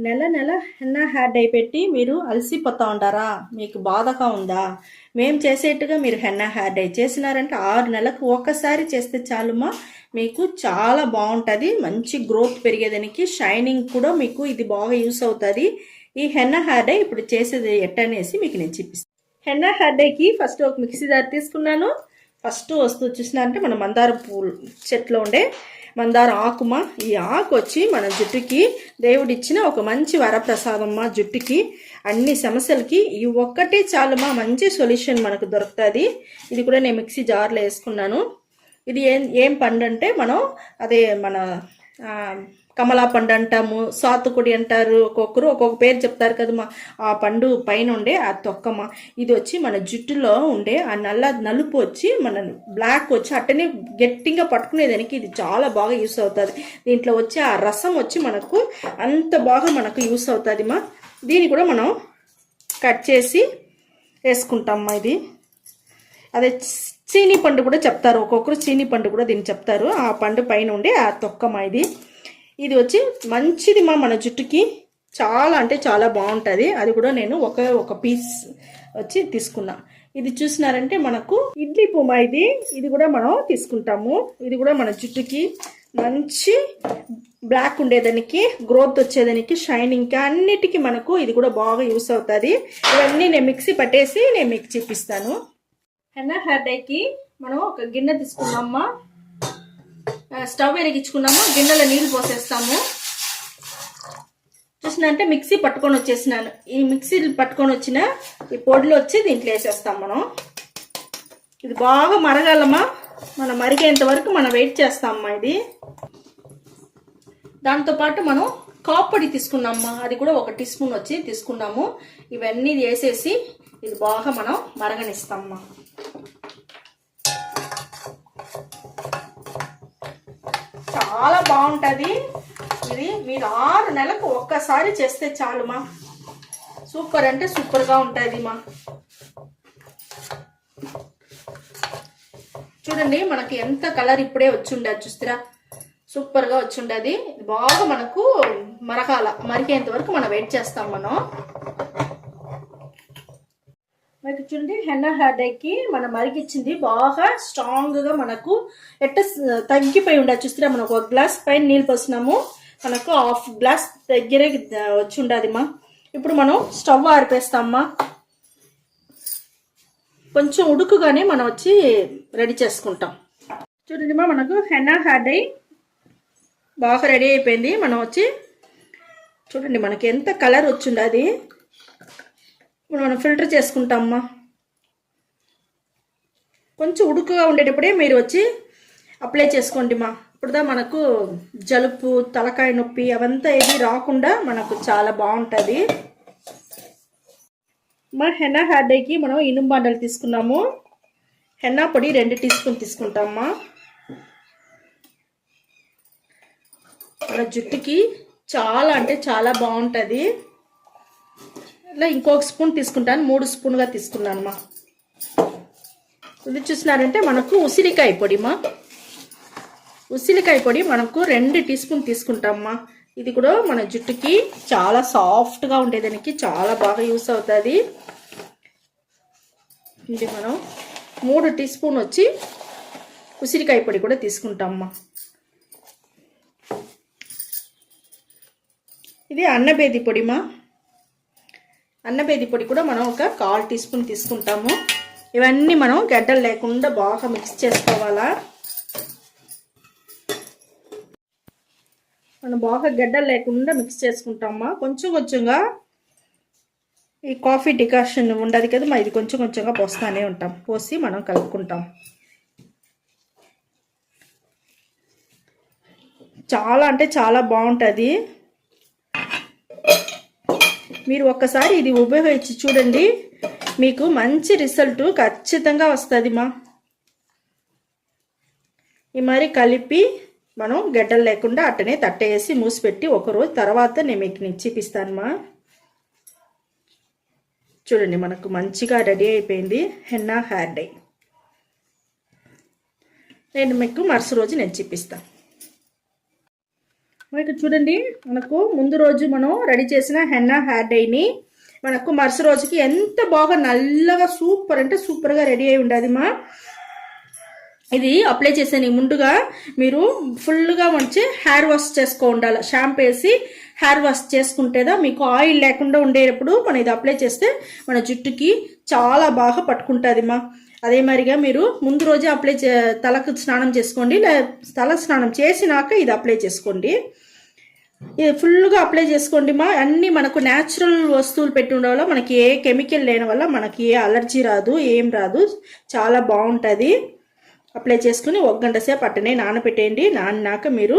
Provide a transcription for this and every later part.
నెల నెల henna hair dye పెట్టి మీరు అలసిపోతా ఉంటారా? మీకు బాధగా ఉందా? మేము చేసేట్టుగా మీరు హెన్నా హెయిర్ డై చేసినారంటే 6 నెలలకు ఒక్కసారి చేస్తే చాలుమా, మీకు చాలా బాగుంటుంది. మంచి గ్రోత్ పెరిగేదానికి, షైనింగ్ కూడా మీకు ఇది బాగా యూస్ అవుతుంది. ఈ హెన్నా హెయిర్ డై ఇప్పుడు చేసేది ఎట్టనేసి మీకు నేను చూపిస్తాను. హెన్నా హెయిర్ డైకి ఫస్ట్ ఒక మిక్సీ జార్ తీసుకున్నాను. ఫస్ట్ వస్తువు చూసినారంటే మన మందార పూలు చెట్లో ఉండే మందార ఆకుమా. ఈ ఆకు వచ్చి మన జుట్టుకి దేవుడిచ్చిన ఒక మంచి వరప్రసాదమ్మా. జుట్టుకి అన్ని సమస్యలకి ఈ ఒక్కటే చాలుమా, మంచి సొల్యూషన్ మనకు దొరుకుతుంది. ఇది కూడా నేను మిక్సీ జార్లో వేసుకున్నాను. ఇది ఏం పండు అంటే మనం అదే మన కమలా పండు అంటాము, సాతుకుడి అంటారు, ఒక్కొక్కరు ఒక్కొక్క పేరు చెప్తారు కదమ్మా. ఆ పండు పైన ఉండే ఆ తొక్కమ్మ. ఇది వచ్చి మన జుట్టులో ఉండే ఆ నలుపు వచ్చి మన బ్లాక్ వచ్చి అట్టనే గట్టిగా పట్టుకునేదానికి ఇది చాలా బాగా యూస్ అవుతుంది. దీంట్లో వచ్చి ఆ రసం వచ్చి మనకు అంత బాగా మనకు యూస్ అవుతుంది మా. దీన్ని కూడా మనం కట్ చేసి వేసుకుంటామ్మా. ఇది అదే చీనీ పండు కూడా చెప్తారు, ఒక్కొక్కరు చీనీ పండు కూడా దీన్ని చెప్తారు. ఆ పండు పైన ఉండే ఆ తొక్కమ్మ. ఇది వచ్చి మంచిది మా, మన జుట్టుకి చాలా అంటే చాలా బాగుంటుంది. అది కూడా నేను ఒక పీస్ వచ్చి తీసుకున్నా. ఇది చూసినారంటే మనకు ఇడ్లీ పువ్వు. ఇది కూడా మనం తీసుకుంటాము. ఇది కూడా మన జుట్టుకి మంచి బ్లాక్ ఉండేదానికి, గ్రోత్ వచ్చేదానికి, షైనింగ్కి అన్నిటికీ మనకు ఇది కూడా బాగా యూస్ అవుతుంది. ఇవన్నీ నేను మిక్సీ పట్టేసి నేను మీకు చూపిస్తాను. హెన్నా హెయిర్ డైకి మనం ఒక గిన్నె తీసుకున్నామా, స్టవ్ వెలిగించుకున్నాము, గిన్నెలో నీళ్ళు పోసేస్తాము. చూసినంటే మిక్సీ పట్టుకొని వచ్చేసినాను. ఈ మిక్సీ పట్టుకొని వచ్చిన ఈ పొడిలో వచ్చి దీంట్లో వేసేస్తాం మనం. ఇది బాగా మరగాలమ్మా. మనం మరిగేంత వరకు మనం వెయిట్ చేస్తామమ్మా. ఇది దాంతోపాటు మనం కాపొడి తీసుకున్నామమ్మా, అది కూడా 1 టీ స్పూన్ వచ్చి తీసుకున్నాము. ఇవన్నీ వేసేసి ఇది బాగా మనం మరగనిస్తామమ్మా. చాలా బాగుంటుంది ఇది. మీరు 6 నెలలకు ఒక్కసారి చేస్తే చాలుమా, సూపర్ అంటే సూపర్గా ఉంటుంది మా. చూడండి మనకి ఎంత కలర్ ఇప్పుడే వచ్చుండదు, చూస్తారా? సూపర్గా వచ్చుండది. బాగా మనకు మరిగేంత వరకు మనం వెయిట్ చేస్తాం మనం. మనకి చూడండి హెన్నా హెయిర్ డైకి మనం మరిగిచ్చింది బాగా స్ట్రాంగ్గా మనకు ఎట్ట తగ్గిపోయి ఉండదు, చూస్తారా? మనం 1 గ్లాస్ పైన నీళ్ళు పోసినాము, మనకు 1/2 గ్లాస్ దగ్గరే వచ్చి ఉండదు మా. ఇప్పుడు మనం స్టవ్ ఆరిపేస్తామమ్మా. కొంచెం ఉడుకుగానే మనం వచ్చి రెడీ చేసుకుంటాం. చూడండి మా, మనకు హెన్నా హెయిర్ డై బాగా రెడీ అయిపోయింది. మనం వచ్చి చూడండి మనకి ఎంత కలర్ వచ్చిండది. ఇప్పుడు మనం ఫిల్టర్ చేసుకుంటామమ్మా. కొంచెం ఉడుకుగా ఉండేటప్పుడే మీరు వచ్చి అప్లై చేసుకోండి మా. ఇప్పుడుదా మనకు జలుబు, తలకాయ నొప్పి అవంతా ఏది రాకుండా మనకు చాలా బాగుంటుంది మా. హెన్నా హెయిర్ డైకి మనం ఇనుము బండలు తీసుకున్నాము. హెన్నా పొడి 2 టీ స్పూన్ తీసుకుంటామమ్మా. మన జుట్టుకి చాలా అంటే చాలా బాగుంటుంది. ఇలా ఇంకొక స్పూన్ తీసుకుంటాను, 3 స్పూన్గా తీసుకున్నాను మా. ఇది చూసినారంటే మనకు ఉసిరికాయ పొడి మా. ఉసిరికాయ పొడి మనకు 2 టీ స్పూన్ తీసుకుంటామమ్మా. ఇది కూడా మన జుట్టుకి చాలా సాఫ్ట్గా ఉండేదానికి చాలా బాగా యూస్ అవుతుంది. ఇది మనం 3 టీ స్పూన్ వచ్చి ఉసిరికాయ పొడి కూడా తీసుకుంటామమ్మా. ఇది అన్నబేది పొడి మా. అన్నబేది పొడి కూడా మనం ఒక 1/4 టీ స్పూన్ తీసుకుంటాము. ఇవన్నీ మనం గడ్డలు లేకుండా బాగా మిక్స్ చేసుకోవాలా. మనం బాగా గడ్డలు లేకుండా మిక్స్ చేసుకుంటామా. కొంచెం కొంచెంగా ఈ కాఫీ డికాషన్ ఉండదు కదా మా, ఇది కొంచెం కొంచెంగా పోస్తూనే ఉంటాం. పోసి మనం కలుపుకుంటాం. చాలా అంటే చాలా బాగుంటుంది. మీరు ఒక్కసారి ఇది ఉపయోగించి చూడండి, మీకు మంచి రిజల్ట్ ఖచ్చితంగా వస్తుంది మా. ఈ మరి కలిపి మనం గడ్డలు లేకుండా అట్టనే తట్టేసి మూసిపెట్టి 1 రోజు తర్వాత నేను మీకు చూపిస్తాను మా. చూడండి మనకు మంచిగా రెడీ అయిపోయింది హెన్నా హెయిర్ డై. నేను మీకు మరుసటి రోజు నేను చూపిస్తాను. ఇక్కడ చూడండి, మనకు ముందు రోజు మనం రెడీ చేసిన హెన్నా హెయిర్ డైని మనకు మరుసటి రోజుకి ఎంత బాగా నల్లగా సూపర్ అంటే సూపర్గా రెడీ అయి ఉండదు మా. ఇది అప్లై చేసాను ముందుగా మీరు ఫుల్గా మంచి హెయిర్ వాష్ చేసుకో ఉండాలి. షాంపూ వేసి హెయిర్ వాష్ చేసుకుంటేదా మీకు ఆయిల్ లేకుండా ఉండేటప్పుడు మనం ఇది అప్లై చేస్తే మన జుట్టుకి చాలా బాగా పట్టుకుంటుంది మా. అదే మరిగా మీరు ముందు రోజే తలకు స్నానం చేసుకోండి, తల స్నానం చేసినాక ఇది అప్లై చేసుకోండి. ఇది ఫుల్గా అప్లై చేసుకోండి మా. అన్నీ మనకు న్యాచురల్ వస్తువులు పెట్టి ఉండడం వల్ల మనకి ఏ కెమికల్ లేని వల్ల మనకి ఏ అలర్జీ రాదు, ఏం రాదు, చాలా బాగుంటుంది. అప్లై చేసుకుని 1 గంట సేపు అట్టనే నానబెట్టేయండి. నానాక మీరు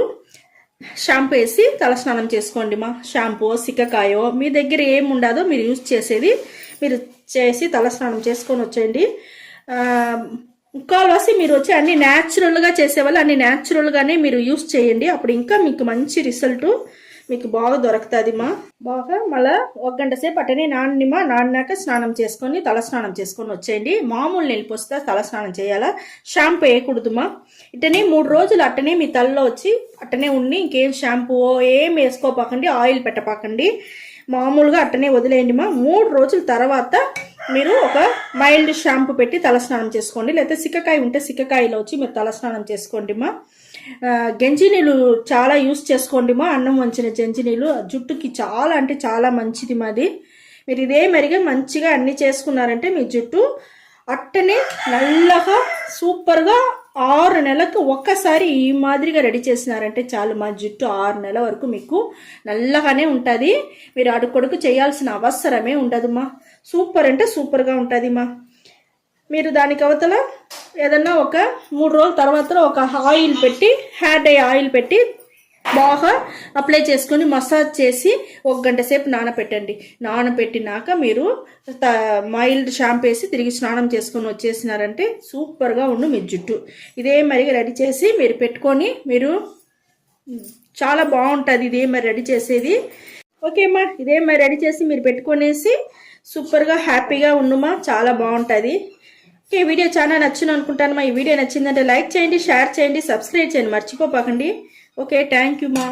షాంపూ వేసి తలస్నానం చేసుకోండి మా. షాంపూ సిక్కకాయో మీ దగ్గర ఏం ఉండదో మీరు యూజ్ చేసేది మీరు చేసి తలస్నానం చేసుకొని వచ్చేయండి. కాల్వాసి మీరు వచ్చి అన్ని న్యాచురల్గా చేసేవాళ్ళు అన్ని న్యాచురల్గానే మీరు యూజ్ చేయండి. అప్పుడు ఇంకా మీకు మంచి రిజల్ట్ మీకు బాగా దొరుకుతుంది మా. బాగా మళ్ళీ 1 గంట సేపు అట్టనే నాన్నాక స్నానం చేసుకొని తల స్నానం చేసుకొని వచ్చేయండి. మామూలు నీళ్ళు పోస్తే తల స్నానం చేయాలా, షాంపూ వేయకూడదు మా. ఇట్టనే 3 రోజులు అట్టనే మీ తలలో వచ్చి అట్టనే ఉండి ఇంకేం షాంపూ ఏం వేసుకోపాకండి, ఆయిల్ పెట్టపాకండి, మామూలుగా అట్టనే వదిలేయండి మా. 3 రోజుల తర్వాత మీరు ఒక మైల్డ్ షాంపూ పెట్టి తలస్నానం చేసుకోండి. లేకపోతే సిక్కకాయ ఉంటే సిక్కకాయలో వచ్చి మీరు తలస్నానం చేసుకోండి మా. గంజి నీళ్ళు చాలా యూస్ చేసుకోండి మా. అన్నం వంచిన గంజి నీళ్ళు జుట్టుకి చాలా అంటే చాలా మంచిది మాది. మీరు ఇదే మరిగా మంచిగా అన్ని చేసుకున్నారంటే మీ జుట్టు అట్టనే నల్లగా సూపర్గా 6 నెలలకు ఒక్కసారి ఈ మాదిరిగా రెడీ చేసినారంటే చాలు మా. జుట్టు 6 నెలల వరకు మీకు నల్లగానే ఉంటుంది. మీరు అడుకొడుకు చేయాల్సిన అవసరమే ఉండదు మా. సూపర్ అంటే సూపర్గా ఉంటుంది మా. మీరు దానికి అవతల ఏదన్నా ఒక 3 రోజుల తర్వాత ఒక ఆయిల్ పెట్టి హెయిర్ డై ఆయిల్ పెట్టి బాగా అప్లై చేసుకొని మసాజ్ చేసి 1 గంట సేపు నానపెట్టండి. నానపెట్టినాక మీరు మైల్డ్ షాంపూ వేసి తిరిగి స్నానం చేసుకొని వచ్చేసినారంటే సూపర్గా ఉండు మీ జుట్టు. ఇదే మరిగా రెడీ చేసి మీరు పెట్టుకొని మీరు చాలా బాగుంటుంది. ఇదే మరి రెడీ చేసేది ఓకేమ్మా. ఇదే మరి రెడీ చేసి మీరు పెట్టుకొనేసి సూపర్గా హ్యాపీగా ఉండుమా, చాలా బాగుంటుంది. ఈ వీడియో చాలా నచ్చును అనుకుంటాను మా. ఈ వీడియో నచ్చిందంటే లైక్ చేయండి, షేర్ చేయండి, సబ్స్క్రైబ్ చేయండి మర్చిపోపాకండి. ఓకే, థ్యాంక్ యూ మా.